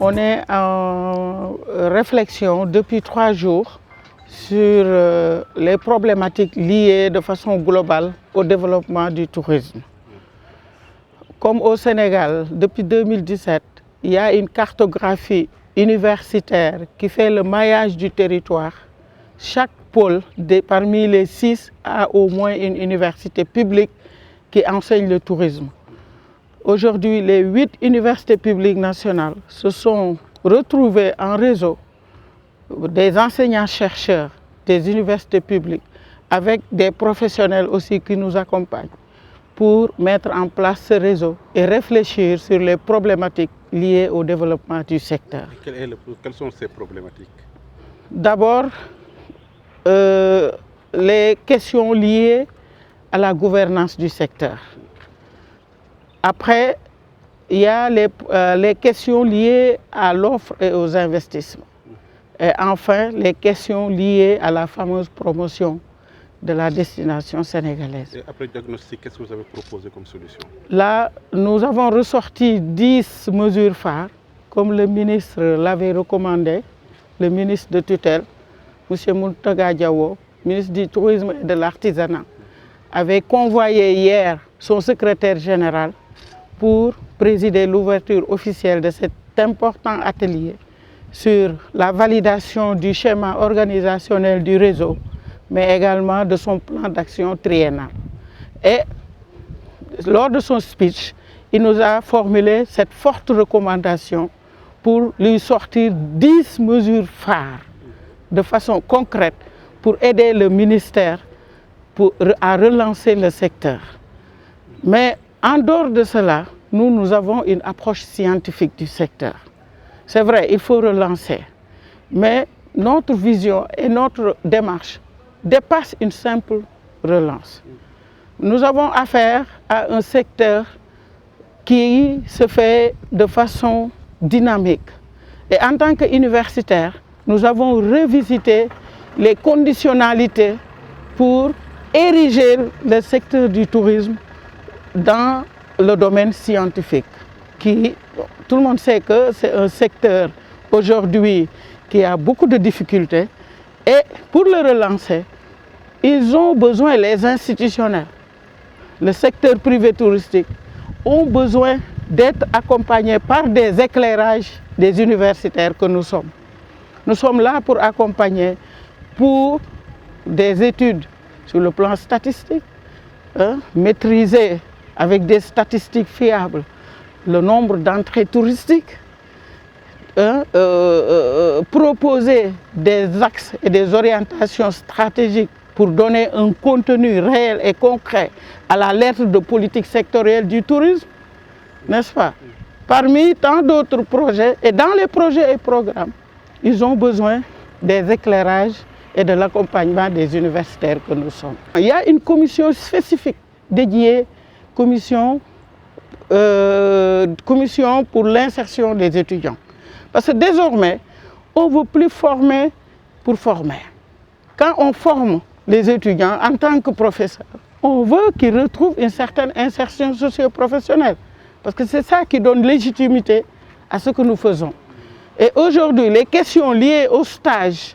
On est en réflexion depuis 3 jours sur les problématiques liées de façon globale au développement du tourisme. Comme au Sénégal, depuis 2017, il y a une cartographie universitaire qui fait le maillage du territoire. Chaque pôle, parmi les 6, a au moins une université publique qui enseigne le tourisme. Aujourd'hui, les 8 universités publiques nationales se sont retrouvées en réseau des enseignants-chercheurs des universités publiques avec des professionnels aussi qui nous accompagnent pour mettre en place ce réseau et réfléchir sur les problématiques liées au développement du secteur. Quelles sont ces problématiques? D'abord, les questions liées à la gouvernance du secteur. Après, il y a les questions liées à l'offre et aux investissements. Et enfin, les questions liées à la fameuse promotion de la destination sénégalaise. Et après le diagnostic, qu'est-ce que vous avez proposé comme solution? Là, nous avons ressorti 10 mesures phares, comme le ministre l'avait recommandé, le ministre de tutelle, M. Mountaga Diawo, ministre du Tourisme et de l'Artisanat, avait convoyé hier son secrétaire général pour présider l'ouverture officielle de cet important atelier sur la validation du schéma organisationnel du réseau, mais également de son plan d'action triennal. Et lors de son speech, il nous a formulé cette forte recommandation pour lui sortir 10 mesures phares de façon concrète pour aider le ministère à relancer le secteur. Mais en dehors de cela, nous avons une approche scientifique du secteur. C'est vrai, il faut relancer, mais notre vision et notre démarche dépassent une simple relance. Nous avons affaire à un secteur qui se fait de façon dynamique. Et en tant qu'universitaires, nous avons revisité les conditionnalités pour ériger le secteur du tourisme dans le domaine scientifique, qui, tout le monde sait que c'est un secteur aujourd'hui qui a beaucoup de difficultés. Et pour le relancer, ils ont besoin, les institutionnels, le secteur privé touristique, ont besoin d'être accompagnés par des éclairages des universitaires que nous sommes. Nous sommes là pour accompagner pour des études sur le plan statistique, maîtriser avec des statistiques fiables le nombre d'entrées touristiques, proposer des axes et des orientations stratégiques pour donner un contenu réel et concret à la lettre de politique sectorielle du tourisme, n'est-ce pas? Parmi tant d'autres projets, et dans les projets et programmes, ils ont besoin des éclairages et de l'accompagnement des universitaires que nous sommes. Il y a une commission spécifique dédiée, commission pour l'insertion des étudiants. Parce que désormais, on ne veut plus former pour former. Quand on forme les étudiants en tant que professeurs, on veut qu'ils retrouvent une certaine insertion socio-professionnelle. Parce que c'est ça qui donne légitimité à ce que nous faisons. Et aujourd'hui, les questions liées au stage,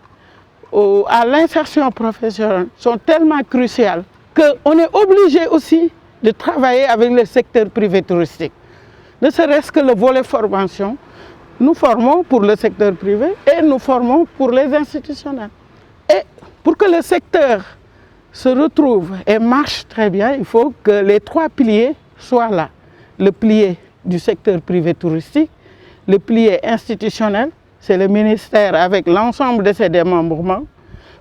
à l'insertion professionnelle sont tellement cruciales qu'on est obligé aussi de travailler avec le secteur privé touristique. Ne serait-ce que le volet formation, nous formons pour le secteur privé et nous formons pour les institutionnels. Et pour que le secteur se retrouve et marche très bien, il faut que les 3 piliers soient là. Le pilier du secteur privé touristique, le pilier institutionnel, c'est le ministère avec l'ensemble de ses démembrements,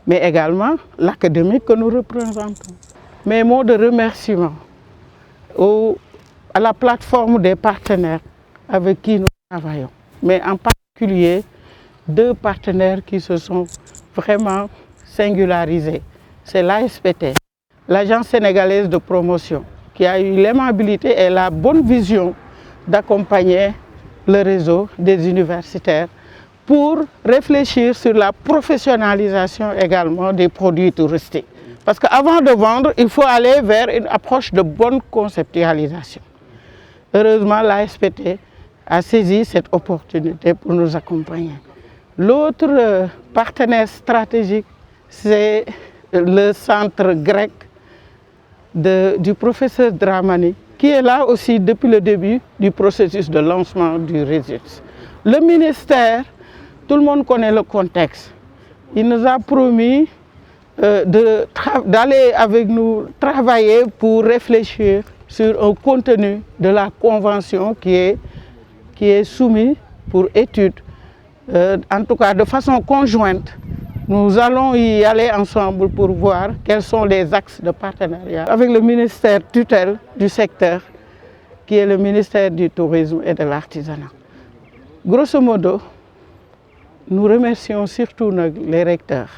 mais également l'académie que nous représentons. Mes mots de remerciement à la plateforme des partenaires avec qui nous travaillons, mais en particulier 2 partenaires qui se sont vraiment singularisés. C'est l'ASPT, l'Agence sénégalaise de promotion, qui a eu l'aimabilité et la bonne vision d'accompagner le réseau des universitaires pour réfléchir sur la professionnalisation également des produits touristiques. Parce qu'avant de vendre, il faut aller vers une approche de bonne conceptualisation. Heureusement, l'ASPT a saisi cette opportunité pour nous accompagner. L'autre partenaire stratégique, c'est le centre grec du professeur Dramani, qui est là aussi depuis le début du processus de lancement du RESILS. Le ministère, tout le monde connaît le contexte. Il nous a promis d'aller avec nous travailler pour réfléchir sur un contenu de la convention qui est soumis pour étude, en tout cas de façon conjointe. Nous allons y aller ensemble pour voir quels sont les axes de partenariat avec le ministère tutelle du secteur, qui est le ministère du Tourisme et de l'Artisanat. Grosso modo, nous remercions surtout les recteurs.